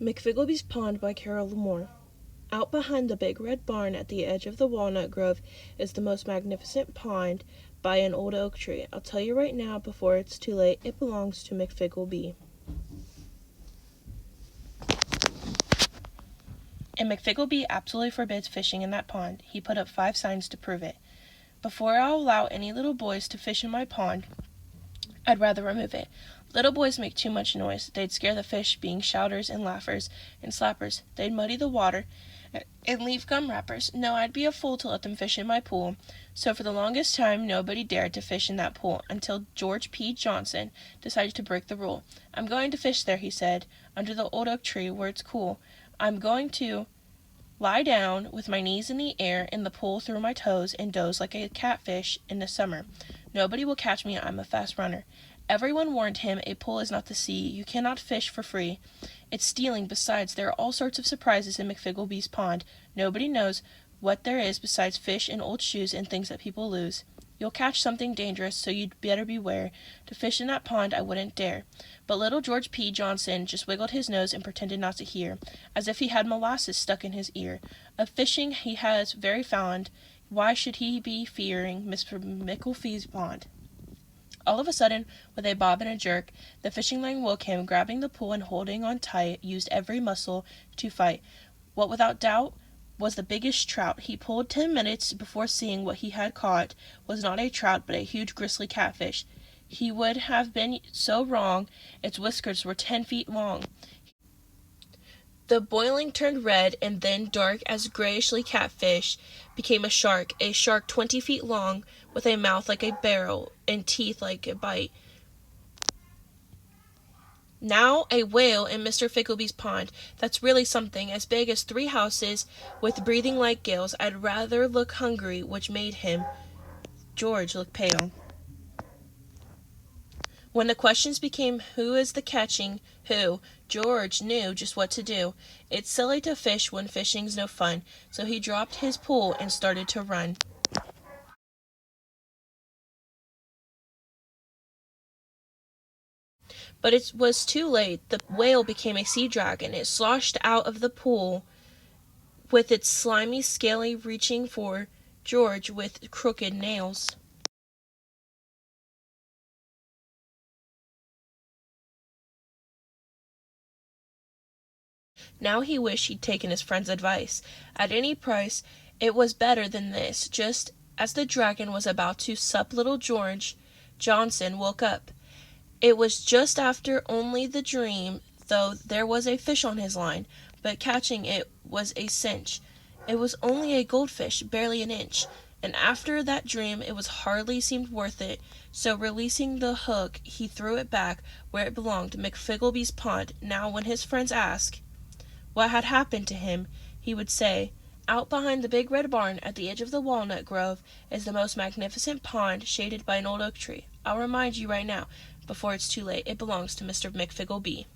Mcfeeglebees Pond by Carol Moore. Out behind the big red barn at the edge of the walnut grove is the most magnificent pond by an old oak tree. I'll tell you right now before it's too late, it belongs to Mcfeeglebee. And Mcfeeglebee absolutely forbids fishing in that pond. He put up 5 signs to prove it. Before I'll allow any little boys to fish in my pond, I'd rather remove it. Little boys make too much noise. They'd scare the fish, being shouters and laughers and slappers. They'd muddy the water and leave gum wrappers. No, I'd be a fool to let them fish in my pool. So for the longest time, nobody dared to fish in that pool until George P. Johnson decided to break the rule. I'm going to fish there, he said, under the old oak tree where it's cool. I'm going to lie down with my knees in the air in the pool through my toes and doze like a catfish in the summer. Nobody will catch me. I'm a fast runner. Everyone warned him, a pool is not the sea. You cannot fish for free. It's stealing. Besides, there are all sorts of surprises in Mcfeeglebee's pond. Nobody knows what there is besides fish and old shoes and things that people lose. You'll catch something dangerous, so you'd better beware. To fish in that pond I wouldn't dare. But little George P. Johnson just wiggled his nose and pretended not to hear, as if he had molasses stuck in his ear. Of fishing he has very fond. Why should he be fearing Mr. Mcfeeglebee's pond? All of a sudden, with a bob and a jerk, the fishing line woke him, grabbing the pole and holding on tight, used every muscle to fight. What without doubt was the biggest trout. He pulled 10 minutes before seeing what he had caught was not a trout but a huge gristly catfish. He would have been so wrong. Its whiskers were 10 feet long. The boiling turned red and then dark as grayishly catfish became a shark 20 feet long, with a mouth like a barrel and teeth like a bite. Now a whale in Mr. Mcfeeglebee's pond. That's really something, as big as 3 houses, with breathing like gills. I'd rather look hungry, which made him, George, look pale. When the questions became who is the catching who, George knew just what to do. It's silly to fish when fishing's no fun, so he dropped his pole and started to run. But it was too late. The whale became a sea dragon. It sloshed out of the pool with its slimy, scaly, reaching for George with crooked nails. Now he wished he'd taken his friend's advice. At any price, it was better than this. Just as the dragon was about to sup little George, Johnson woke up. It was just after only the dream, though there was a fish on his line, but catching it was a cinch. It was only a goldfish, barely an inch, and after that dream it was hardly seemed worth it, so releasing the hook he threw it back where it belonged, Mcfeeglebee's pond. Now when his friends asked what had happened to him, he would say, out behind the big red barn at the edge of the walnut grove is the most magnificent pond shaded by an old oak tree. I'll remind you right now, before it's too late, it belongs to Mr. Mcfeeglebee.